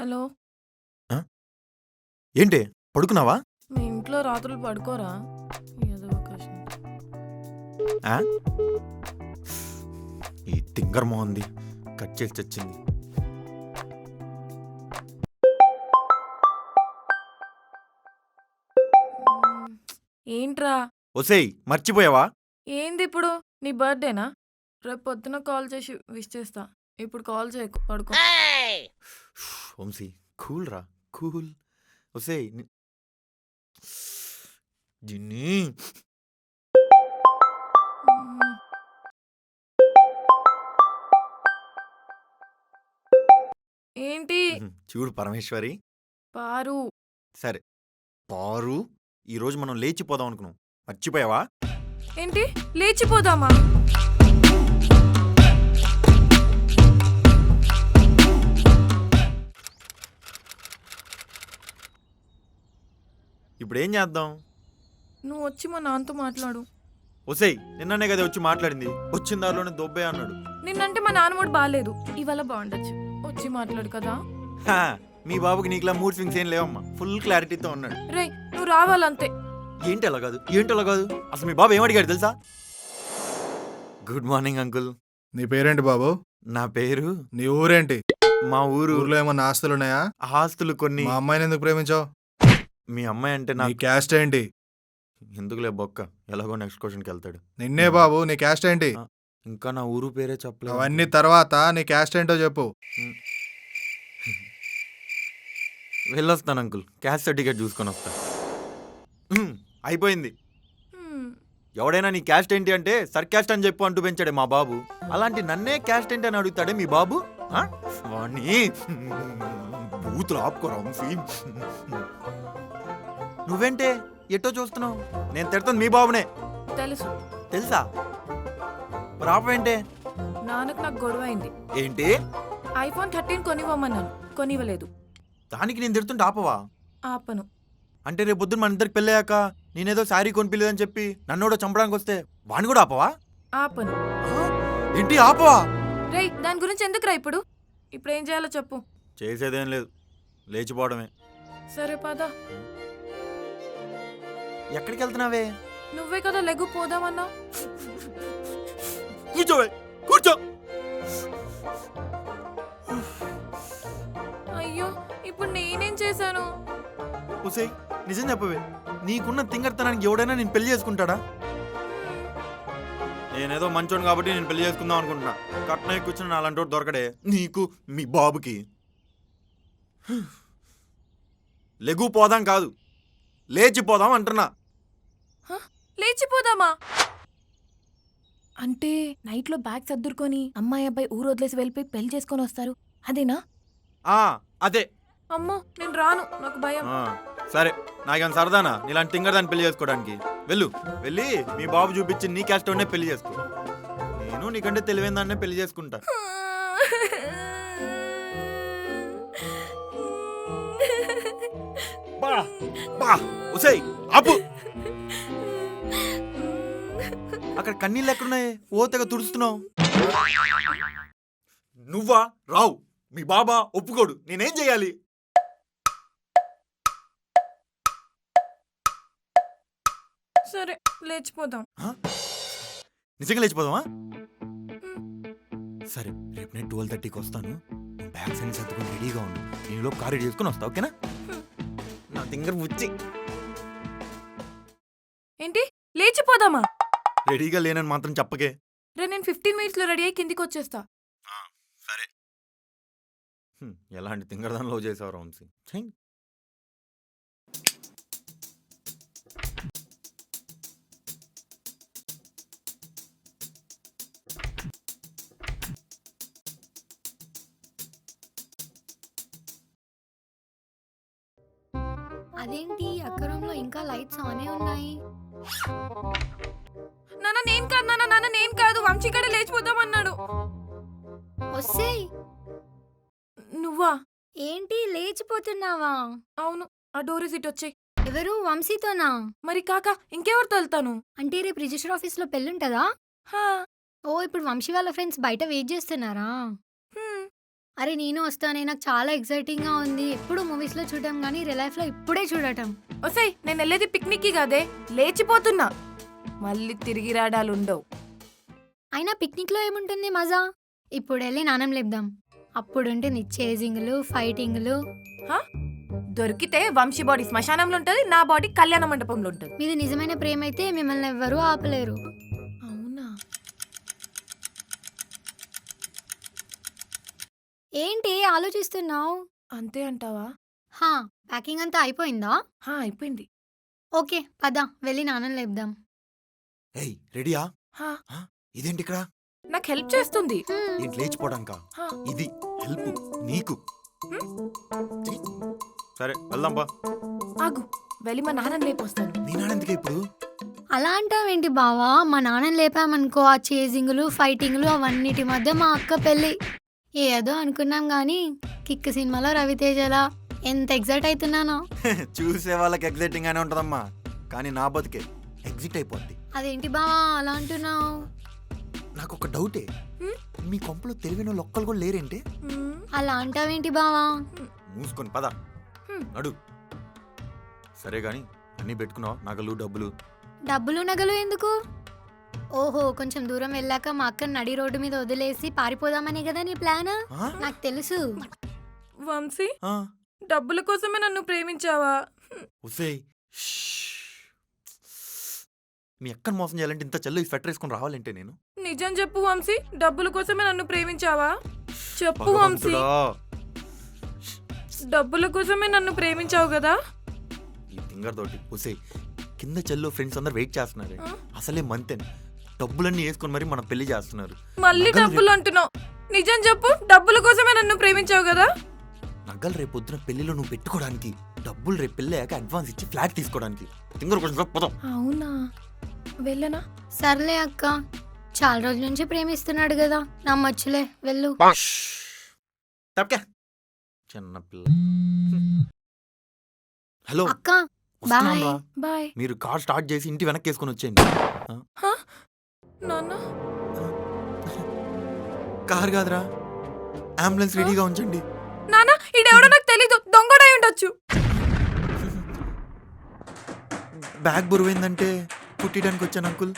Hello. ఆ? ఏంటి పడుకున్నావా? మీ ఇంట్లో రాత్రులు పడుకోరా? ఏదో అవకాశం. ఆ? ఈ తింగర్ మోహంది కట్ చేసి చచ్చింది. ఏంట్రా? ఒసేయ్ మర్చిపోయావా? ఏంది ఇప్పుడు? నీ బర్త్డేనా? రేపు పొద్దున కాల్ చేసి విష్ చేస్తా. ఇప్పుడు కాల్ చేయకు, పడుకో. వంశీ కూల్ రా, కూల్. ఒసేయ్ దీన్ని మ్మ్. ఏంటి? చూడు పరమేశ్వరి. పారు. సరే పారు, ఈరోజు మనం లేచిపోదాం అనుకున్నాం, మర్చిపోయావా? ఏంటి? లేచిపోదామా? ఇప్పుడు ఏం చేద్దాం? నువ్వు వచ్చి మా నాన్నతో మాట్లాడు. ఒసేయ్ నిన్ననే కదా వచ్చి మాట్లాడింది, వచ్చిన దారిలోనే దొబ్బే అన్నాడు. నిన్నంటే మా నాన్న మూడు బాగాలేదు, ఇవాళ బాగుండొచ్చు. వచ్చి మాట్లాడు కదా. హా, మీ బాబుకి నీకులా మూడ్ స్వింగ్స్ ఏం లేవమ్మా, ఫుల్ క్లారిటీతో ఉన్నాడు. రే, నువ్వు రావాలంతే. ఏంటి అలా కాదు, ఏంటి అలా కాదు, అసలు మీ బాబు ఏమడిగాడు తెలుసా? Good morning uncle. నీ పేరేంటి బాబు? నా పేరు. నీ ఊరేంటి? మా ఊరు. ఊర్లో ఏమన్నా ఆస్తులు ఉన్నాయా? ఆస్తులు కొన్ని. మా అమ్మాయిని ఎందుకు ప్రేమించావు? మీ అమ్మాయి అంటే నీ నాకు క్యాస్ట్ ఏంటి? ఎందుకులే బొక్క, ఎలాగో నెక్స్ట్ క్వశ్చన్కి వెళ్తాడు. నిన్నే బాబు, నీ క్యాస్ట్ ఏంటి? ఇంకా నా ఊరు పేరే చెప్పలేదు. అవన్నీ తర్వాత నీ క్యాస్ట్ ఏంటో చెప్పు. వెళ్ళొస్తాను అంకుల్, క్యాస్ట్ సర్టిఫికేట్ చూసుకొని వస్తా. అయిపోయింది. హ్మ్. ఎవడైనా నీ క్యాస్ట్ ఏంటి అంటే సర్ క్యాస్ట్ అని చెప్పు అంటూ పెంచాడే మా బాబు. అలాంటి నన్నే క్యాస్ట్ ఏంటి అని అడుగుతాడే మీ బాబు? ఆ? వాణ్ణి బూతులు ఆపుకోరా వంశీ. నువ్వేంటే ఎట్టో చూస్తున్నావు? నేను తిడతాను మీ బాబునే. తెలుసు. తెలుసా? మరి ఆపవేంటే? నాన్నకు నాకు గొడవ అయింది. ఏంటి? ఐఫోన్ 13 కొనివ్వమన్నాను, కొనివ్వలేదు. దానికి నేను తిడుతుంటే ఆపవా? ఆపను. అంటే రేపు పొద్దున్న మన ఇద్దరికి పెళ్ళయ్యాక నేనేదో శారీ కొనిపిలేదని చెప్పి నన్నోడో చంపడానికి వస్తే వాణ్ణి కూడా ఆపవా? ఆపను. ఆ? ఏంటి ఆపవా? రేయ్, దాని గురించి ఎందుకురా ఇప్పుడు? ఇప్పుడు ఏం చేయాలో చెప్పు. చేసేదేం లేదు, లేచిపోవడమే. సరే పద. ఎక్కడికి వెళ్తున్నావే? నువ్వే కదా లెగు పోదామన్నా. కూర్చోవే, కూర్చో. అయ్యో, ఇప్పుడు నేనేం చేశాను? ఉసేయ్ నిజం చెప్పవే, నీకున్న తింగర్తనానికి ఎవడైనా నేను పెళ్లి చేసుకుంటాడా? నేనేదో మంచోను కాబట్టి నేను పెళ్లి చేసుకుందాం అనుకుంటున్నా. కట్నం కూర్చుని అలాంటి వాడు దొరకడే నీకు మీ బాబుకి. లెగు పోదాం కాదు, లేచిపోదాం అంటున్నా. లేచిపోదామా? అంటే నైట్లో బ్యాగ్ సర్దుకొని అమ్మాయి అబ్బాయి ఊరు వదిలేసి వెళ్ళిపోయి పెళ్లి చేసుకొని వస్తారు, అదేనా? అదే. అమ్మో, నేను రాను, నాకు భయం. సరే, నాకేం సరదానా నీలాంటి తింగరదాన్ని పెళ్లి చేసుకోవడానికి? వెళ్ళి మీ బాబు చూపించి నీ క్యాస్ట్ వాడినే పెళ్లి చేసుకో. నేను నీకంటే తెలివైన దాన్నే పెళ్లి చేసుకుంటా. బా బా ఉసేయ్ ఆపు. అక్కడ కన్నీళ్ళు ఎక్కడున్నాయి? ఓతగా తుడుస్తున్నావు. నువ్వా రావు, మీ బాబా ఒప్పుకోడు, నేనేం చేయాలి? సరే, లేచిపోదాం. నిజంగా లేచిపోదామా? సరే, రేపు నేను 12:30కి వస్తాను. బ్యాగ్స్ అన్ని సర్దుకొని రెడీగా ఉండు. నేను కార్ రెడీ చేసుకుని వస్తా, ఓకేనా? నా తింగర్ బుచ్చి. ఏంటి? లేచిపోదామా? రెడీగా లేనని మాత్రం చెప్పకే. రే, నేను 15 మినిట్స్లో రెడీ అయ్యి కిందికి వచ్చేస్తా. సరే. ఎలాంటి తింగరదాన్ని లవ్ చేసావు వంశీ? అదేంటి అక్క రూమ్లో ఇంకా లైట్స్ ఆనే ఉన్నాయి? నాన్న నేను కాదు, నాన్న నేను కాదు, వంశీ కూడా లేచిపోదామన్నాడు. ఒసేయ్, నువ్వా? ఏంటి లేచిపోతున్నావా? అవును, ఆ డోర్ సీట్ వచ్చాయి. ఎవరు? వంశీతోనా? మరి కాక ఇంకెవరితో వెళ్తాను? అంటే రేపు రిజిస్టర్ ఆఫీస్లో పెళ్ళుంటదా? హా. ఓ, ఇప్పుడు వంశీ వాళ్ళ ఫ్రెండ్స్ బయట వెయిట్ చేస్తున్నారా? అరే నేను వస్తానే, నాకు చాలా ఎక్సైటింగ్ గా ఉంది. ఎప్పుడు మూవీస్ లో చూడటం కానీ రియల్ లైఫ్ లో ఇప్పుడే చూడటం. ఒసేయ్ నేను వెళ్ళేది పిక్నిక్కి కాదే, లేచిపోతున్నా. మళ్ళీ తిరిగి రాడాలు ఉండవు. అయినా పిక్నిక్ లో ఏముంటుంది మజా? ఇప్పుడు వెళ్ళి నానం లేపుదాం. అప్పుడుంటుంది చేజింగ్లు, ఫైటింగ్లు. హా? దొరికితే వంశీ బాడీ శ్మశానంలో ఉంటుంది, నా బాడీ కళ్యాణ మండపంలో ఉంటుంది. మీది నిజమైన ప్రేమ అయితే మిమ్మల్ని ఎవ్వరూ ఆపలేరు. అవునా? ఏంటి ఆలోచిస్తున్నావు? అంతే అంటావా? హా, ప్యాకింగ్ అంతా అయిపోయిందా? అయిపోయింది. ఓకే పద వెళ్ళి నానం లేపుదాం. ఏయ్ రెడీయా? హా, ఇదేంటి ఇక్కడ? నాకు హెల్ప్ చేస్తుంది. ఏంటి లేచిపోవడానికా? హా, ఇది హెల్ప్ నీకు. హ్మ్? ఛీ. సరే వెళ్దాం బా. ఆగు, వెళ్ళి మా నాన్నని లేపొస్తాను. మీ నాన్నెందుకే ఇప్పుడు? అలా అంటావేంటి బావా? మా నాన్నని లేపామనుకో, ఆ చేజింగ్లు ఫైటింగ్లు అవన్నిటి మధ్య మా అక్క పెళ్ళి. ఏదో అనుకున్నాం గానీ కిక్ సినిమాలో రవితేజలా ఎంత ఎగ్జైట్ అవుతున్నానో. చూసే వాళ్ళకి ఎగ్జైటింగ్ గానే ఉంటదమ్మా, కానీ నా బతికే ఎగ్జిట్ అయిపోద్ది. అదేంటి బావా అలా అంటున్నావు? నాకు ఒక డౌటే, హ్మ్? మీ కొంపలో తెలివిన వాళ్ళు ఒక్కరు కూడా లేరేంటి? హ్మ్, అలా అంటావేంటి బావా? మూసుకొని పద హ్మ్. నడు. సరే గాని అన్నీ పెట్టుకున్నావు, నగలు డబ్బులు? డబ్బులు నగలు ఎందుకు? ఓహో, కొంచెం దూరం వెళ్ళాక మా అక్కని నడి రోడ్డు మీద వదిలేసి పారిపోదామనే కదా నీ ప్లాన్? ఆ? నాకు తెలుసు. వంశీ, ఆ, డబ్బుల కోసమే నన్ను ప్రేమించావా? ఉసేయ్. మీ అక్కని మోసం చేయాలంటే ఇంత చెల్లు స్వెటర్ వేసుకొని రావాలంటే నేను? నిజం చెప్పు వంశీ, డబ్బుల కోసమే నన్ను ప్రేమించావా? చెప్పు వంశీ, భగవంతుడా. డబ్బుల కోసమే నన్ను ప్రేమించావు కదా? ఈ ఫింగర్ తోటి ఉసేయ్, కింద చెల్లు ఫ్రెండ్స్ అందరు వెయిట్ చేస్తున్నారు. ఆ? అసలే మంతేన్ డబ్బులన్నీ వేసుకొని మరి మనం పెళ్లి చేస్తున్నారు. మళ్ళీ నగలు డబ్బులు అంటున్నావు. నిజం చెప్పు, డబ్బుల కోసమే నన్ను ప్రేమించావు కదా? నగలు రేపు పొద్దున పెళ్లిలో నువ్వు పెట్టుకోవడానికి, డబ్బులు రేపు పెళ్ళి అయ్యాక అడ్వాన్స్ ఇచ్చి ఫ్లాట్ తీసుకోవడానికి. ఫింగర్ కొంచెం పోదాం. అవునా? వెళ్ళనా? సర్లే అక్క, చాలా రోజుల నుంచి ప్రేమిస్తున్నాడు కదా, నమ్మొచ్చులే, వెళ్ళు. తప్పకే చిన్న పిల్ల. హలో, అక్క వస్తున్నాను రా. బాయ్. మీరు కార్ స్టార్ట్ చేసి ఇంటి వెనక్కి వేసుకొని వచ్చేయండి. నాన్న, కార్ కాదురా, అంబులెన్స్ రెడీగా ఉంచండి. నాన్న, ఈడెవడో నాకు తెలీదు, దొంగడై ఉండొచ్చు. బ్యాగ్ బరువైందంటే కుట్టిడానికి వచ్చాను అంకుల్.